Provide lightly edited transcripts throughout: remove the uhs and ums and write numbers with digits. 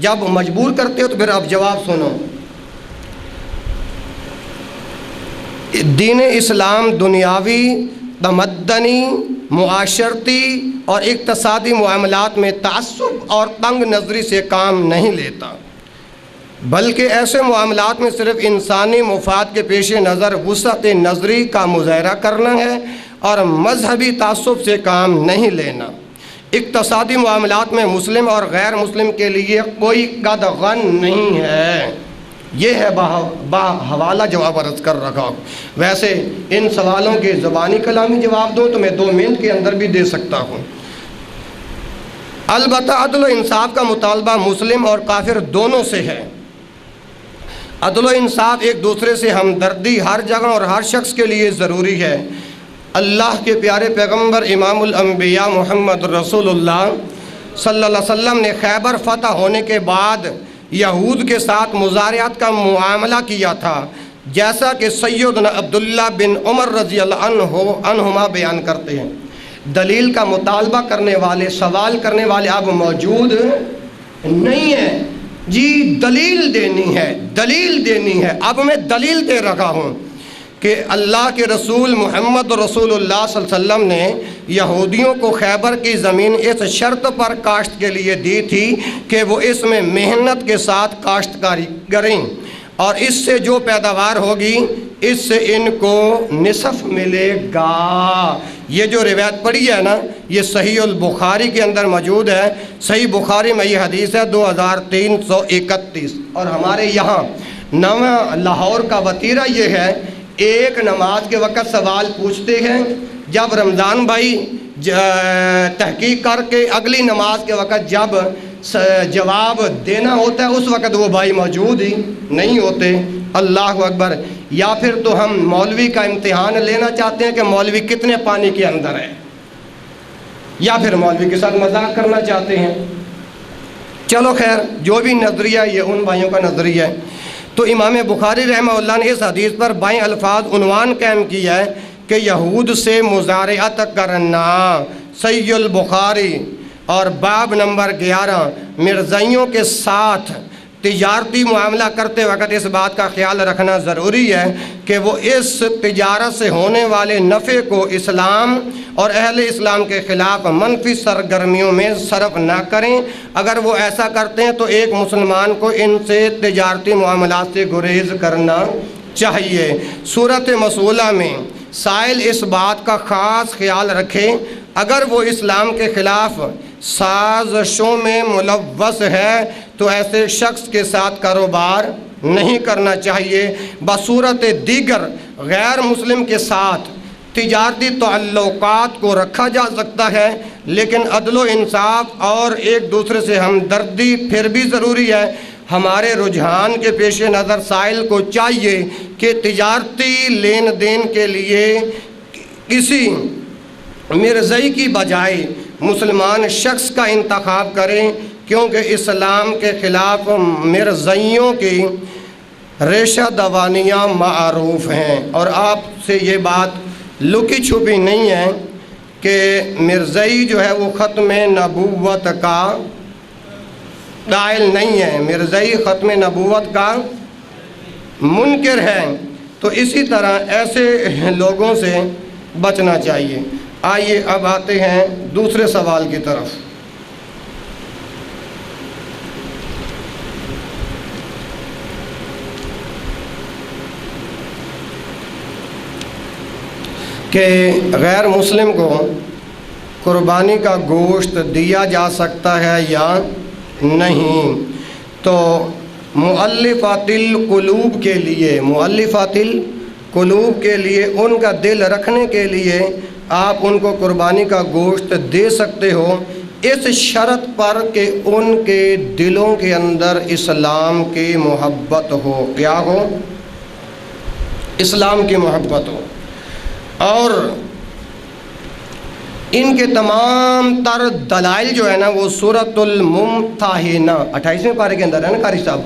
جب مجبور کرتے ہو تو پھر اب جواب سنو۔ دین اسلام دنیاوی، تمدنی، معاشرتی اور اقتصادی معاملات میں تعصب اور تنگ نظری سے کام نہیں لیتا، بلکہ ایسے معاملات میں صرف انسانی مفاد کے پیش نظر وسعت نظری کا مظاہرہ کرنا ہے اور مذہبی تعصب سے کام نہیں لینا۔ اقتصادی معاملات میں مسلم اور غیر مسلم کے لیے کوئی قدغن نہیں ہے۔ یہ ہے حوالہ جواب عرض کر رکھا ہوں۔ ویسے ان سوالوں کے زبانی کلامی جواب دوں تو میں 2 منٹ کے اندر بھی دے سکتا ہوں۔ البتہ عدل و انصاف کا مطالبہ مسلم اور کافر دونوں سے ہے۔ عدل و انصاف ایک دوسرے سے ہمدردی ہر جگہ اور ہر شخص کے لیے ضروری ہے۔ اللہ کے پیارے پیغمبر امام الانبیاء محمد رسول اللہ صلی اللہ علیہ وسلم نے خیبر فتح ہونے کے بعد یہود کے ساتھ مزارعت کا معاملہ کیا تھا، جیسا کہ سیدنا عبداللہ بن عمر رضی اللہ عنہما بیان کرتے ہیں۔ دلیل کا مطالبہ کرنے والے، سوال کرنے والے اب موجود نہیں ہیں۔ جی دلیل دینی ہے، دلیل دینی ہے۔ اب میں دلیل دے رہا ہوں کہ اللہ کے رسول محمد رسول اللہ صلی اللہ علیہ وسلم نے یہودیوں کو خیبر کی زمین اس شرط پر کاشت کے لیے دی تھی کہ وہ اس میں محنت کے ساتھ کاشتکاری کریں، اور اس سے جو پیداوار ہوگی اس سے ان کو نصف ملے گا۔ یہ جو روایت پڑھی ہے نا، یہ صحیح البخاری کے اندر موجود ہے۔ صحیح بخاری میں یہ حدیث ہے 2331۔ اور ہمارے یہاں نواں لاہور کا وتیرہ یہ ہے، ایک نماز کے وقت سوال پوچھتے ہیں، جب رمضان بھائی تحقیق کر کے اگلی نماز کے وقت جب جواب دینا ہوتا ہے اس وقت وہ بھائی موجود ہی نہیں ہوتے۔ اللہ اکبر۔ یا پھر تو ہم مولوی کا امتحان لینا چاہتے ہیں کہ مولوی کتنے پانی کے اندر ہے، یا پھر مولوی کے ساتھ مذاق کرنا چاہتے ہیں۔ چلو خیر، جو بھی نظریہ یہ ان بھائیوں کا نظریہ ہے۔ تو امام بخاری رحمہ اللہ نے اس حدیث پر بائیں الفاظ عنوان قائم کیا ہے کہ یہود سے مزارعت کرنا۔ صحیح البخاری اور باب نمبر 11، مرزائیوں کے ساتھ تجارتی معاملہ کرتے وقت اس بات کا خیال رکھنا ضروری ہے کہ وہ اس تجارت سے ہونے والے نفع کو اسلام اور اہل اسلام کے خلاف منفی سرگرمیوں میں صرف نہ کریں۔ اگر وہ ایسا کرتے ہیں تو ایک مسلمان کو ان سے تجارتی معاملات سے گریز کرنا چاہیے۔ صورت مسئولہ میں سائل اس بات کا خاص خیال رکھے اگر وہ اسلام کے خلاف سازشوں میں ملوث ہے تو ایسے شخص کے ساتھ کاروبار نہیں کرنا چاہیے۔ بصورت دیگر غیر مسلم کے ساتھ تجارتی تعلقات کو رکھا جا سکتا ہے، لیکن عدل و انصاف اور ایک دوسرے سے ہمدردی پھر بھی ضروری ہے۔ ہمارے رجحان کے پیش نظر سائل کو چاہیے کہ تجارتی لین دین کے لیے کسی مرزائی کی بجائے مسلمان شخص کا انتخاب کریں، کیونکہ اسلام کے خلاف مرزائیوں کی ریشہ دوانیاں معروف ہیں۔ اور آپ سے یہ بات لکی چھپی نہیں ہے کہ مرزائی جو ہے وہ ختم نبوت کا قائل نہیں ہے، مرزائی ختم نبوت کا منکر ہے۔ تو اسی طرح ایسے لوگوں سے بچنا چاہیے۔ آئیے اب آتے ہیں دوسرے سوال کی طرف۔ کہ غیر مسلم کو قربانی کا گوشت دیا جا سکتا ہے یا نہیں؟ تو مؤلفات القلوب کے لیے، مؤلفات القلوب کے لیے، ان کا دل رکھنے کے لیے آپ ان کو قربانی کا گوشت دے سکتے ہو، اس شرط پر کہ ان کے دلوں کے اندر اسلام کی محبت ہو۔ کیا ہو؟ اسلام کی محبت ہو۔ اور ان کے تمام تر دلائل جو ہے نا وہ سورۃ الممتحنہ 28ویں پارے کے اندر ہے نا قاری صاحب،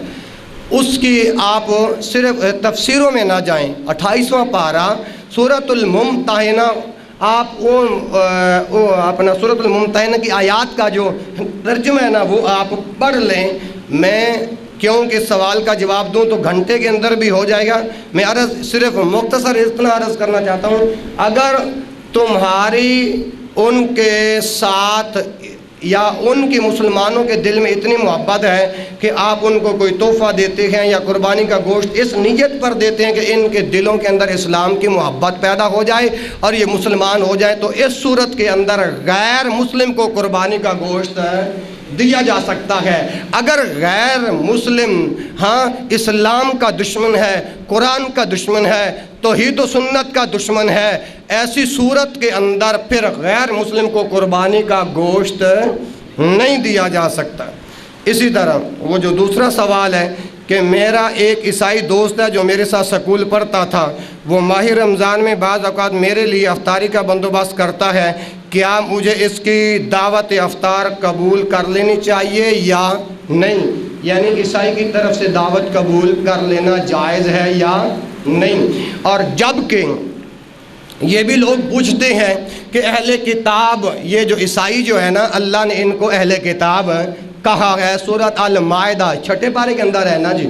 اس کی آپ صرف تفسیروں میں نہ جائیں۔ 28واں پارہ سورۃ الممتحنہ، آپ اپنا سورۃ الممتحنہ کی آیات کا جو ترجمہ ہے نا وہ آپ پڑھ لیں، میں کیونکہ سوال کا جواب دوں تو گھنٹے کے اندر بھی ہو جائے گا، میں صرف مختصر اتنا عرض کرنا چاہتا ہوں، اگر تمہاری ان کے ساتھ یا ان کے مسلمانوں کے دل میں اتنی محبت ہے کہ آپ ان کو کوئی تحفہ دیتے ہیں یا قربانی کا گوشت اس نیت پر دیتے ہیں کہ ان کے دلوں کے اندر اسلام کی محبت پیدا ہو جائے اور یہ مسلمان ہو جائے، تو اس صورت کے اندر غیر مسلم کو قربانی کا گوشت دیا جا سکتا ہے۔ اگر غیر مسلم اسلام کا دشمن ہے، قرآن کا دشمن ہے، توحید و سنت کا دشمن ہے، ایسی صورت کے اندر پھر غیر مسلم کو قربانی کا گوشت نہیں دیا جا سکتا۔ اسی طرح وہ جو دوسرا سوال ہے کہ میرا ایک عیسائی دوست ہے جو میرے ساتھ سکول پڑھتا تھا، وہ ماہ رمضان میں بعض اوقات میرے لیے افطاری کا بندوبست کرتا ہے، کیا مجھے اس کی دعوت افطار قبول کر لینی چاہیے یا نہیں؟ یعنی عیسائی کی طرف سے دعوت قبول کر لینا جائز ہے یا نہیں؟ اور جبکہ یہ بھی لوگ پوچھتے ہیں کہ اہل کتاب، یہ جو عیسائی جو ہے نا، اللہ نے ان کو اہل کتاب کہا ہے، سورۃ المائدہ 6 پارے کے اندر ہے نا جی،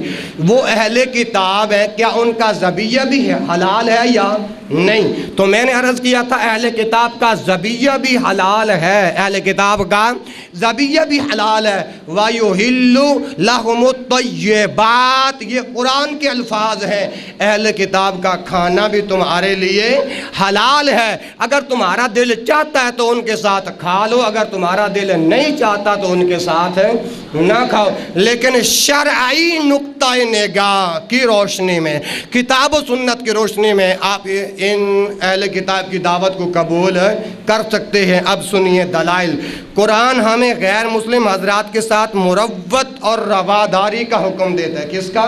وہ اہل کتاب ہے، کیا ان کا ذبیحہ بھی حلال ہے یا نہیں؟ تو میں نے عرض کیا تھا اہل کتاب کا ذبیحہ بھی حلال ہے، اہل کتاب کا ذبیحہ بھی حلال ہے۔ وَيُحِلُّ لَهُمُ الطَّيِّبَاتِ، یہ قرآن کے الفاظ ہیں، اہل کتاب کا کھانا بھی تمہارے لیے حلال ہے، اگر تمہارا دل چاہتا ہے تو ان کے ساتھ کھا لو، اگر تمہارا دل نہیں چاہتا تو ان کے ساتھ نہ کھاؤ۔ لیکن شرعی نقطہ نگاہ کی روشنی میں، کتاب و سنت کی روشنی میں آپ ان اہل کتاب کی دعوت کو قبول کر سکتے ہیں۔ اب سنیے دلائل۔ قرآن ہمیں غیر مسلم حضرات کے ساتھ مروت اور رواداری کا حکم دیتا ہے۔ کس کا؟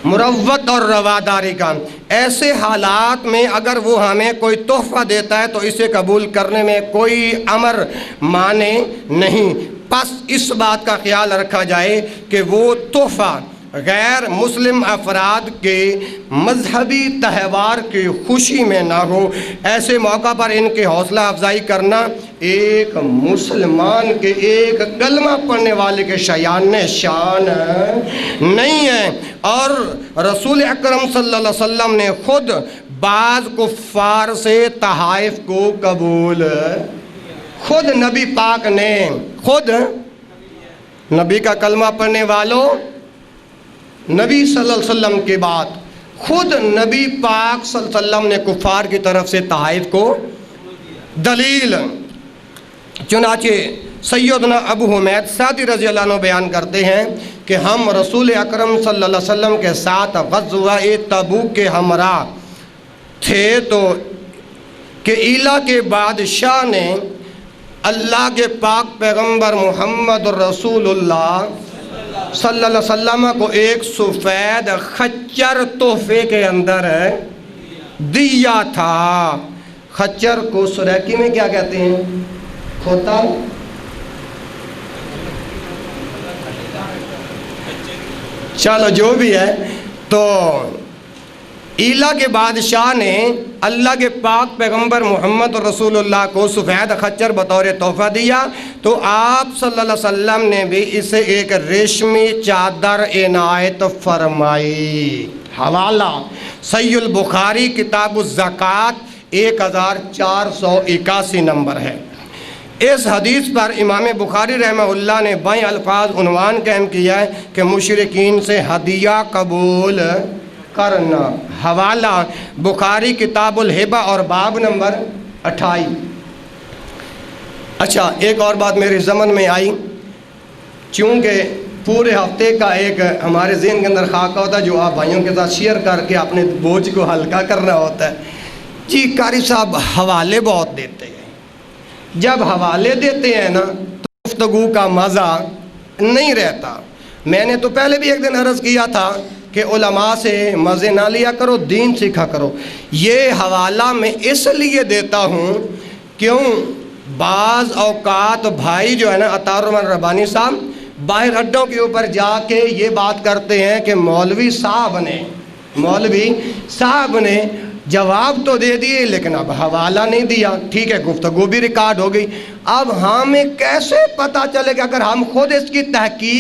مروت اور رواداری کا۔ ایسے حالات میں اگر وہ ہمیں کوئی تحفہ دیتا ہے تو اسے قبول کرنے میں کوئی امر مانے نہیں، پس اس بات کا خیال رکھا جائے کہ وہ تحفہ غیر مسلم افراد کے مذہبی تہوار کی خوشی میں نہ ہو۔ ایسے موقع پر ان کی حوصلہ افزائی کرنا ایک مسلمان کے، ایک کلمہ پڑھنے والے کے شایان شان نہیں ہے۔ اور رسول اکرم صلی اللہ علیہ وسلم نے خود بعض کفار سے تحائف کو قبول، خود نبی پاک نے، خود نبی کا کلمہ پڑھنے والوں، نبی صلی اللہ علیہ وسلم کے بعد خود نبی پاک صلی اللہ علیہ وسلم نے کفار کی طرف سے تحائف کو دلیل۔ چنانچہ سیدنا ابو حمید سعدی رضی اللہ عنہ بیان کرتے ہیں کہ ہم رسول اکرم صلی اللہ علیہ وسلم کے ساتھ غزوہ تبوک کے ہمراہ تھے تو کہ ایلا کے بادشاہ نے اللہ کے پاک پیغمبر محمد رسول اللہ صلی اللہ علیہ وسلم کو ایک سفید خچر تحفے کے اندر دیا تھا۔ خچر کو سریکی میں کیا کہتے ہیں؟ کھوتا۔ چلو جو بھی ہے، تو ایلا کے بادشاہ نے اللہ کے پاک پیغمبر محمد رسول اللہ کو سفید خچر بطور تحفہ دیا، تو آپ صلی اللہ علیہ وسلم نے بھی اسے ایک ریشمی چادر عنایت فرمائی۔ حوالہ صحیح البخاری کتاب الزکوٰۃ 1481 نمبر ہے۔ اس حدیث پر امام بخاری رحمہ اللہ نے بائیں الفاظ عنوان قائم کیا ہے کہ مشرکین سے ہدیہ قبول کرنا۔ حوالہ بخاری کتاب الہبہ اور باب نمبر 28۔ اچھا، ایک اور بات میرے ذہن میں آئی، چونکہ پورے ہفتے کا ایک ہمارے ذہن کے اندر خاکہ ہوتا ہے جو آپ بھائیوں کے ساتھ شیئر کر کے اپنے بوجھ کو ہلکا کرنا ہوتا ہے۔ جی قاری صاحب حوالے بہت دیتے ہیں، جب حوالے دیتے ہیں نا تو گفتگو کا مزہ نہیں رہتا۔ میں نے تو پہلے بھی ایک دن عرض کیا تھا کہ علماء سے مزے نہ لیا کرو، دین سیکھا کرو۔ یہ حوالہ میں اس لیے دیتا ہوں کیوں، بعض اوقات بھائی جو ہے نا عطار الرحمن ربانی صاحب باہر اڈوں کے اوپر جا کے یہ بات کرتے ہیں کہ مولوی صاحب نے جواب تو دے دیے لیکن اب حوالہ نہیں دیا۔ ٹھیک ہے، گفتگو بھی ریکارڈ ہو گئی، اب ہمیں کیسے پتہ چلے کہ اگر ہم خود اس کی تحقیق